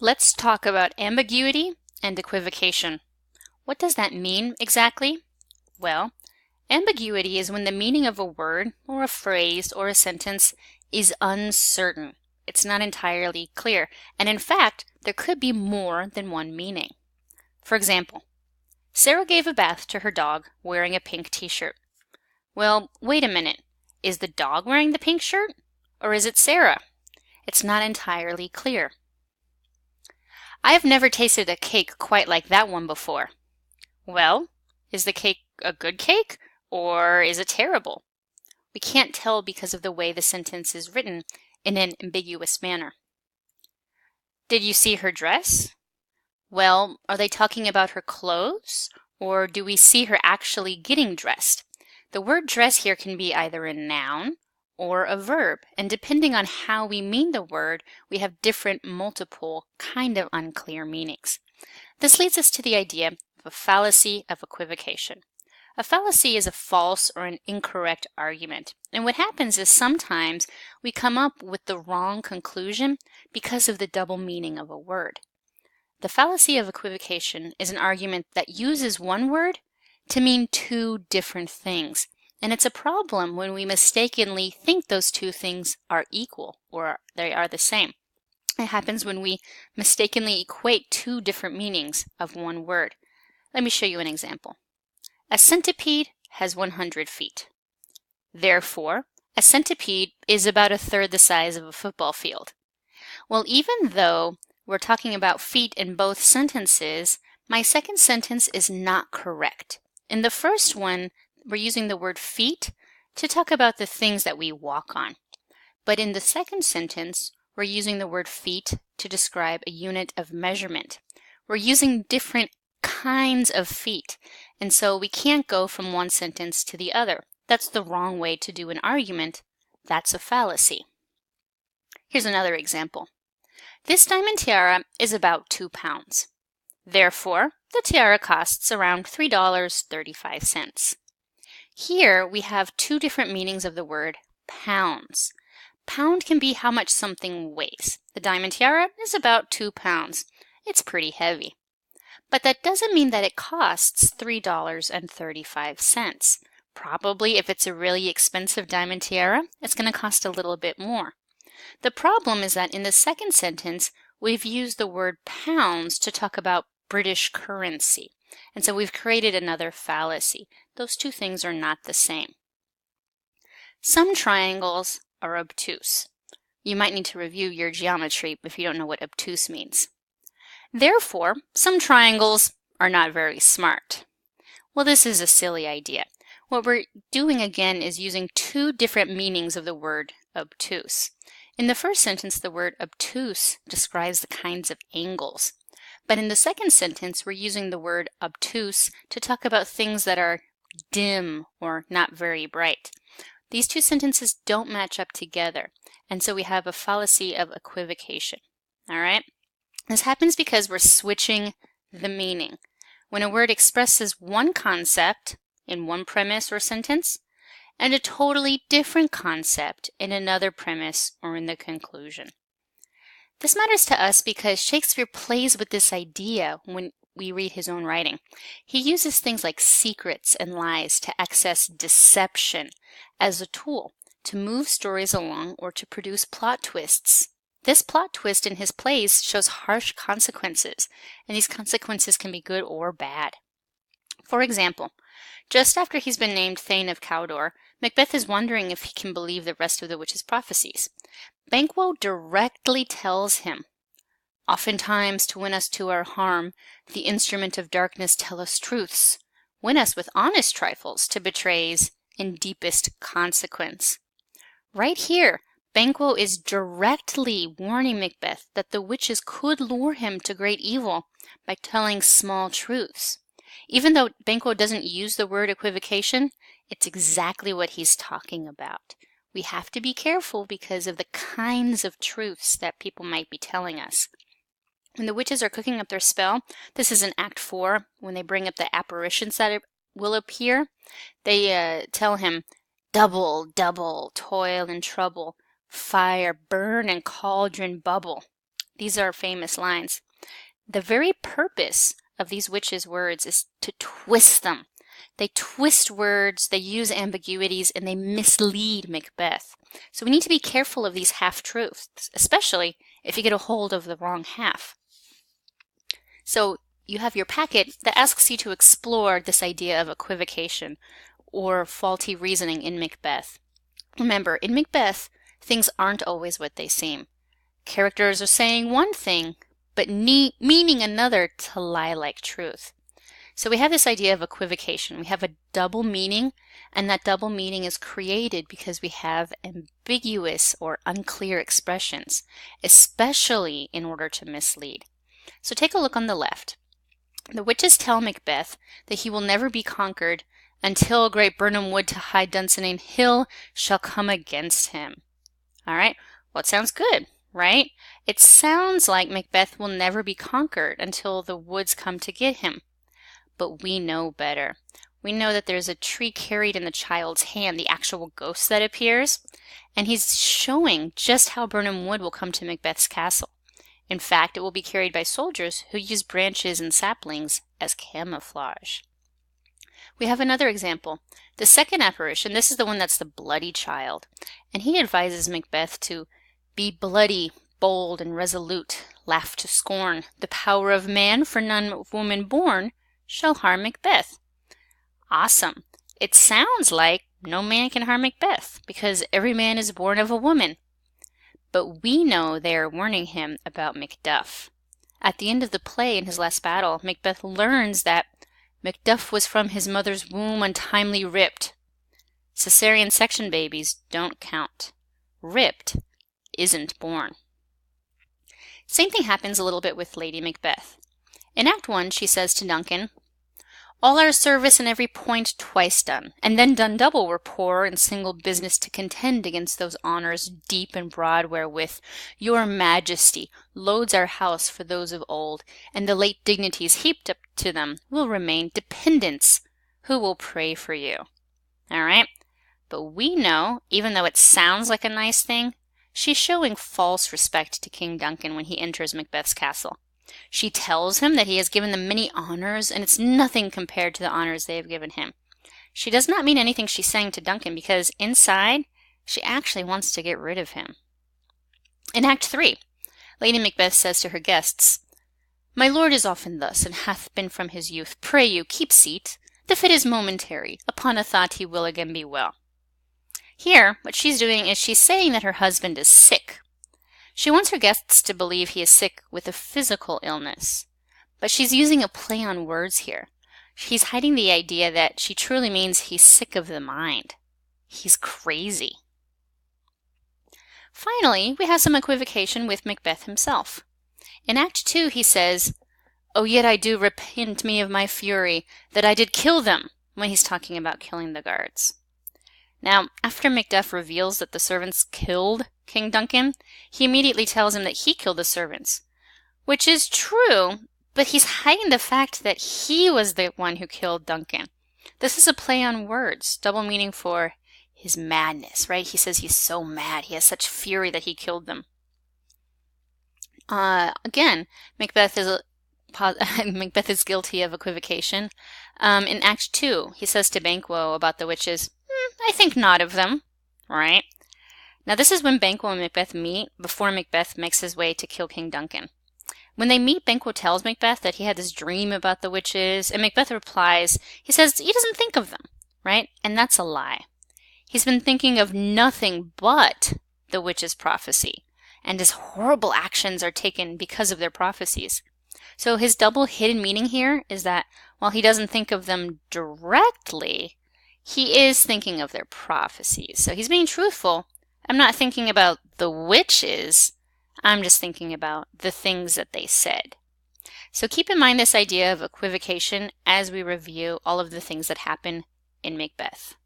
Let's talk about ambiguity and equivocation. What does that mean exactly? Well, ambiguity is when the meaning of a word or a phrase or a sentence is uncertain. It's not entirely clear, and in fact, there could be more than one meaning. For example, Sarah gave a bath to her dog wearing a pink t-shirt. Well, wait a minute. Is the dog wearing the pink shirt? Or is it Sarah? It's not entirely clear. I have never tasted a cake quite like that one before. Well, is the cake a good cake or is it terrible? We can't tell because of the way the sentence is written in an ambiguous manner. Did you see her dress? Well, are they talking about her clothes or do we see her actually getting dressed? The word dress here can be either a noun or a verb, and depending on how we mean the word, we have different multiple kind of unclear meanings. This leads us to the idea of a fallacy of equivocation. A fallacy is a false or an incorrect argument, and what happens is sometimes we come up with the wrong conclusion because of the double meaning of a word. The fallacy of equivocation is an argument that uses one word to mean two different things. And it's a problem when we mistakenly think those two things are equal or they are the same. It happens when we mistakenly equate two different meanings of one word. Let me show you an example. A centipede has 100 feet. Therefore, a centipede is about a third the size of a football field. Well, even though we're talking about feet in both sentences, my second sentence is not correct. In the first one, we're using the word feet to talk about the things that we walk on. But in the second sentence, we're using the word feet to describe a unit of measurement. We're using different kinds of feet, and so we can't go from one sentence to the other. That's the wrong way to do an argument. That's a fallacy. Here's another example. This diamond tiara is about 2 pounds. Therefore, the tiara costs around $3.35. Here we have two different meanings of the word pounds. Pound can be how much something weighs. The diamond tiara is about 2 pounds. It's pretty heavy. But that doesn't mean that it costs $3.35. Probably if it's a really expensive diamond tiara, it's going to cost a little bit more. The problem is that in the second sentence, we've used the word pounds to talk about British currency. And so we've created another fallacy. Those two things are not the same. Some triangles are obtuse. You might need to review your geometry if you don't know what obtuse means. Therefore, some triangles are not very smart. Well, this is a silly idea. What we're doing again is using two different meanings of the word obtuse. In the first sentence, the word obtuse describes the kinds of angles. But in the second sentence, we're using the word obtuse to talk about things that are dim or not very bright. These two sentences don't match up together, and so we have a fallacy of equivocation. All right? This happens because we're switching the meaning. When a word expresses one concept in one premise or sentence, and a totally different concept in another premise or in the conclusion. This matters to us because Shakespeare plays with this idea when we read his own writing. He uses things like secrets and lies to access deception as a tool to move stories along or to produce plot twists. This plot twist in his plays shows harsh consequences, and these consequences can be good or bad. For example, just after he's been named Thane of Cawdor, Macbeth is wondering if he can believe the rest of the witch's prophecies. Banquo directly tells him, "Oftentimes to win us to our harm, the instrument of darkness tell us truths. Win us with honest trifles to betrays in deepest consequence." Right here, Banquo is directly warning Macbeth that the witches could lure him to great evil by telling small truths. Even though Banquo doesn't use the word equivocation, it's exactly what he's talking about. We have to be careful because of the kinds of truths that people might be telling us. When the witches are cooking up their spell, this is in Act 4, when they bring up the apparitions that will appear, they tell him, "Double, double, toil and trouble, fire, burn, and cauldron bubble." These are famous lines. The very purpose of these witches' words is to twist them. They twist words, they use ambiguities, and they mislead Macbeth. So we need to be careful of these half-truths, especially if you get a hold of the wrong half. So you have your packet that asks you to explore this idea of equivocation or faulty reasoning in Macbeth. Remember, in Macbeth, things aren't always what they seem. Characters are saying one thing, but meaning another to lie like truth. So we have this idea of equivocation. We have a double meaning, and that double meaning is created because we have ambiguous or unclear expressions, especially in order to mislead. So take a look on the left. The witches tell Macbeth that he will never be conquered until great Birnam Wood to high Dunsinane Hill shall come against him. All right, well, it sounds good, right? It sounds like Macbeth will never be conquered until the woods come to get him. But we know better. We know that there's a tree carried in the child's hand, the actual ghost that appears, and he's showing just how Birnam Wood will come to Macbeth's castle. In fact, it will be carried by soldiers who use branches and saplings as camouflage. We have another example. The second apparition, this is the one that's the bloody child, and he advises Macbeth to be bloody, bold, and resolute, laugh to scorn. The power of man, for none of woman born, shall harm Macbeth. Awesome. It sounds like no man can harm Macbeth, because every man is born of a woman. But we know they are warning him about Macduff. At the end of the play, in his last battle, Macbeth learns that Macduff was from his mother's womb untimely ripped. Cesarean section babies don't count. Ripped isn't born. Same thing happens a little bit with Lady Macbeth. In Act 1, she says to Duncan, "All our service in every point twice done, and then done double were poor and single business to contend against those honours deep and broad wherewith your majesty loads our house for those of old, and the late dignities heaped up to them will remain dependents who will pray for you." All right? But we know, even though it sounds like a nice thing, she's showing false respect to King Duncan when he enters Macbeth's castle. She tells him that he has given them many honors, and it's nothing compared to the honors they have given him. She does not mean anything she's saying to Duncan, because inside, she actually wants to get rid of him. In Act 3, Lady Macbeth says to her guests, "My lord is often thus, and hath been from his youth. Pray you, keep seat. The fit is momentary. Upon a thought he will again be well." Here, what she's doing is she's saying that her husband is sick. She wants her guests to believe he is sick with a physical illness. But she's using a play on words here. She's hiding the idea that she truly means he's sick of the mind. He's crazy. Finally, we have some equivocation with Macbeth himself. In Act 2, he says, "Oh, yet I do repent me of my fury, that I did kill them," when he's talking about killing the guards. Now, after Macduff reveals that the servants killed King Duncan, he immediately tells him that he killed the servants, which is true, but he's hiding the fact that he was the one who killed Duncan. This is a play on words, double meaning for his madness, right? He says he's so mad, he has such fury that he killed them. Again, Macbeth is guilty of equivocation. In Act 2, he says to Banquo about the witches, "I think not of them," right? Now this is when Banquo and Macbeth meet before Macbeth makes his way to kill King Duncan. When they meet, Banquo tells Macbeth that he had this dream about the witches, and Macbeth replies, he says he doesn't think of them, right? And that's a lie. He's been thinking of nothing but the witches' prophecy, and his horrible actions are taken because of their prophecies. So his double hidden meaning here is that while he doesn't think of them directly, he is thinking of their prophecies. So he's being truthful. I'm not thinking about the witches. I'm just thinking about the things that they said. So keep in mind this idea of equivocation as we review all of the things that happen in Macbeth.